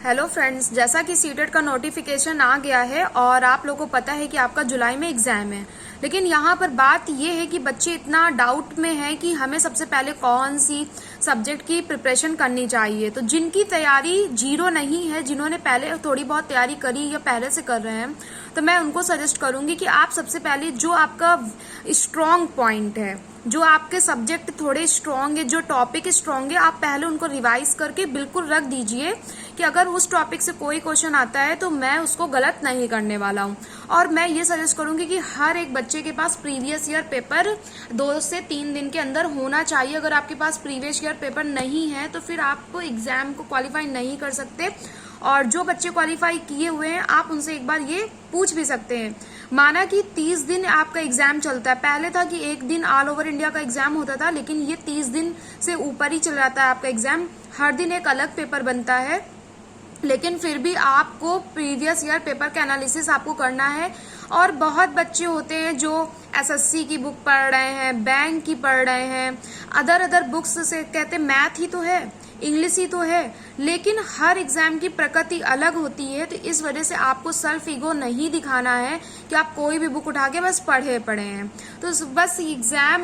Hello friends, जैसा कि CTET का नोटिफिकेशन आ गया है और आप लोगों को पता है कि आपका जुलाई में एग्जाम है। लेकिन यहाँ पर बात ये है कि बच्चे इतना डाउट में हैं कि हमें सबसे पहले कौन सी सब्जेक्ट की प्रिपरेशन करनी चाहिए। तो जिनकी तैयारी जीरो नहीं है, जिन्होंने पहले थोड़ी बहुत तैयारी करी या पहले से कर रहे हैं, तो मैं उनको सजेस्ट करूंगी कि आप सबसे पहले जो आपका स्ट्रॉन्ग पॉइंट है, जो आपके सब्जेक्ट थोड़े स्ट्रॉन्ग है, जो टॉपिक स्ट्रॉन्ग है, आप पहले उनको रिवाइज करके बिल्कुल रख दीजिए कि अगर उस टॉपिक से कोई क्वेश्चन आता है तो मैं उसको गलत नहीं करने वाला हूँ। और मैं ये सजेस्ट करूंगी कि हर एक बच्चे के पास प्रीवियस ईयर पेपर 2 से 3 दिन के अंदर होना चाहिए। अगर आपके पास प्रीवियस ईयर पेपर नहीं है तो फिर आप एग्जाम को क्वालिफाई नहीं कर सकते। और जो बच्चे क्वालिफाई किए हुए हैं, आप उनसे एक बार ये पूछ भी सकते हैं। माना कि 30 दिन आपका एग्जाम चलता है, पहले था कि एक दिन ऑल ओवर इंडिया का एग्जाम होता था, लेकिन ये 30 दिन से ऊपर ही चल जाता है आपका एग्जाम। हर दिन एक अलग पेपर बनता है, लेकिन फिर भी आपको प्रीवियस ईयर पेपर का एनालिसिस आपको करना है। और बहुत बच्चे होते हैं जो एसएससी की बुक पढ़ रहे हैं, बैंक की पढ़ रहे हैं, अदर बुक्स से कहते मैथ ही तो है, इंग्लिश ही तो है, लेकिन हर एग्जाम की प्रकृति अलग होती है। तो इस वजह से आपको सेल्फ ईगो नहीं दिखाना है कि आप कोई भी बुक उठा के बस पढ़े हैं। तो बस एग्जाम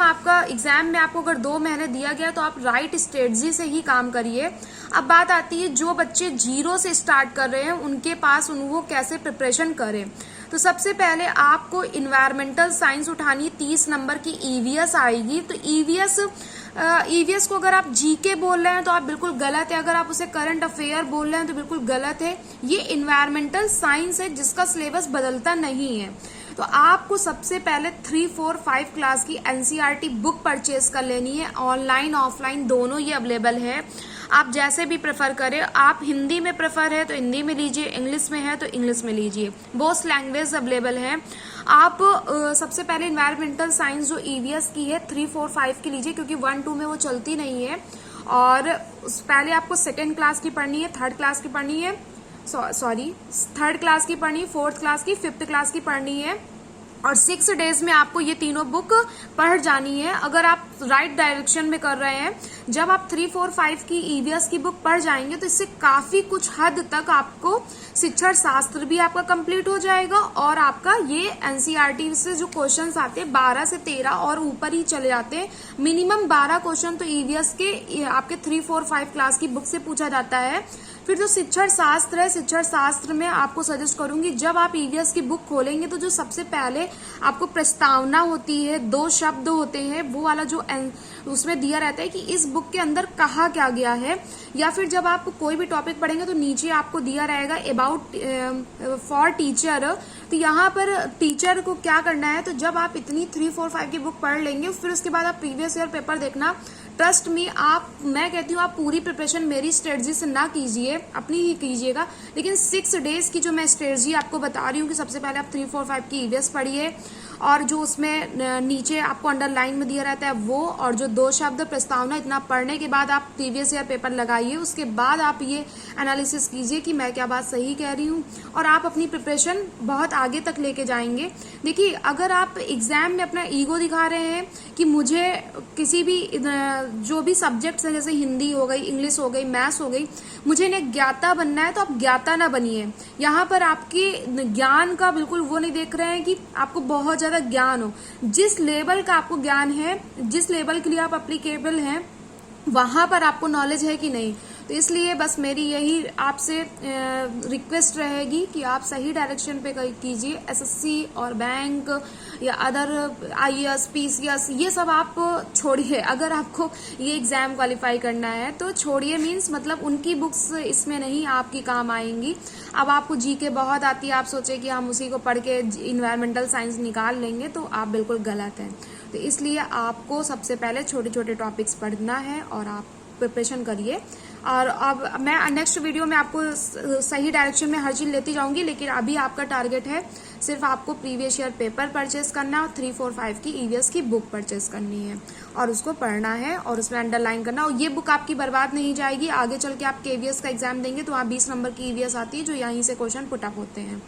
में आपको अगर 2 महीने दिया गया तो आप राइट स्ट्रेटजी से ही काम करिए। अब बात आती है जो बच्चे जीरो से स्टार्ट कर रहे हैं, उनके पास वो कैसे प्रिपरेशन करें। तो सबसे पहले आपको इन्वायरमेंटल साइंस उठानी, 30 नंबर की ईवीएस आएगी। तो ईवीएस को अगर आप जीके बोल रहे हैं तो आप बिल्कुल गलत है, अगर आप उसे करंट अफेयर बोल रहे हैं तो बिल्कुल गलत है। ये इन्वायरमेंटल साइंस है जिसका सिलेबस बदलता नहीं है। तो आपको सबसे पहले 3, 4, 5 क्लास की एनसीईआरटी बुक परचेज कर लेनी है। ऑनलाइन ऑफलाइन दोनों ये अवेलेबल है, आप जैसे भी प्रेफर करें। आप हिंदी में प्रेफर है तो हिंदी में लीजिए, इंग्लिश में है तो इंग्लिश में लीजिए, बोथ लैंग्वेज अवेलेबल है। आप सबसे पहले इन्वायरमेंटल साइंस जो ईवीएस की है 3, 4, 5 की लीजिए, क्योंकि 1, 2 में वो चलती नहीं है। और पहले आपको 2nd क्लास की पढ़नी है, 3rd क्लास की पढ़नी है, सॉरी 3rd क्लास की पढ़नी है, 4th क्लास की, 5th क्लास की पढ़नी है। और 6 डेज में आपको ये तीनों बुक पढ़ जानी है। अगर आप राइट डायरेक्शन में कर रहे हैं, जब आप 3, 4, 5 की ईवीएस की बुक पढ़ जाएंगे तो इससे काफी कुछ हद तक आपको शिक्षण शास्त्र भी आपका कंप्लीट हो जाएगा। और आपका ये एनसीईआरटी से जो क्वेश्चंस आते हैं 12 से 13 और ऊपर ही चले जाते हैं। मिनिमम 12 क्वेश्चन तो ईवीएस के आपके 3, 4, 5 क्लास की बुक से पूछा जाता है। फिर जो शिक्षण शास्त्र है, शिक्षण शास्त्र में आपको सजेस्ट करूंगी, जब आप ईवीएस की बुक खोलेंगे तो जो सबसे पहले आपको प्रस्तावना होती है, 2 शब्द होते हैं, वो वाला जो उसमें दिया रहता है कि इस बुक के अंदर कहा क्या गया है। या फिर जब आप कोई भी टॉपिक पढ़ेंगे तो नीचे आपको दिया रहेगा अबाउट फॉर टीचर। तो यहाँ पर टीचर को क्या करना है, तो जब आप इतनी 3, 4, 5 की बुक पढ़ लेंगे, फिर उसके बाद आप प्रीवियस ईयर पेपर देखना। ट्रस्ट मी, मैं कहती हूँ आप पूरी प्रिपरेशन मेरी स्ट्रेटजी से ना कीजिए, अपनी ही कीजिएगा। लेकिन 6 डेज की जो मैं स्ट्रेटजी आपको बता रही हूँ कि सबसे पहले आप 3, 4, 5 की ईवीएस पढ़िए, और जो उसमें नीचे आपको अंडरलाइन में दिया रहता है वो, और जो 2 शब्द प्रस्तावना, इतना पढ़ने के बाद आप प्रीवियस ईयर पेपर लगाइए। उसके बाद आप ये एनालिसिस कीजिए कि मैं क्या बात सही कह रही हूँ, और आप अपनी प्रिपरेशन बहुत आगे तक लेके जाएंगे। देखिए, अगर आप एग्जाम में अपना ईगो दिखा रहे हैं कि मुझे किसी भी जो भी सब्जेक्ट्स है, जैसे हिंदी हो गई, इंग्लिश हो गई, मैथ्स हो गई, मुझे इन्हें ज्ञाता बनना है, तो आप ज्ञाता ना बनिए। यहाँ पर आपके ज्ञान का बिल्कुल वो नहीं देख रहे हैं कि आपको बहुत ज्यादा ज्ञान हो। जिस लेवल का आपको ज्ञान है, जिस लेवल के लिए आप एप्लीकेबल हैं, वहां पर आपको नॉलेज है कि नहीं। तो इसलिए बस मेरी यही आपसे रिक्वेस्ट रहेगी कि आप सही डायरेक्शन पे कीजिए। एसएससी और बैंक या अदर आईएएस, पीसीएस, ये सब आप छोड़िए। अगर आपको ये एग्जाम क्वालिफाई करना है तो छोड़िए, मीन्स मतलब उनकी बुक्स इसमें नहीं आपकी काम आएंगी। अब आपको जीके बहुत आती है, आप सोचे कि हम उसी को पढ़ के इन्वायरमेंटल साइंस निकाल लेंगे, तो आप बिल्कुल गलत हैं। तो इसलिए आपको सबसे पहले छोटे छोटे टॉपिक्स पढ़ना है और आप प्रिपरेशन करिए। और अब मैं नेक्स्ट वीडियो में आपको सही डायरेक्शन में हर चीज लेती जाऊंगी, लेकिन अभी आपका टारगेट है सिर्फ आपको प्रीवियस ईयर पेपर परचेज करना है और 3, 4, 5 की ईवीएस की बुक परचेज करनी है और उसको पढ़ना है और उसमें अंडरलाइन करना। और ये बुक आपकी बर्बाद नहीं जाएगी। आगे चल के आप केवीएस का एग्जाम देंगे तो वहाँ 20 नंबर की ईवीएस आती है, जो यहीं से क्वेश्चन पुट अप होते हैं।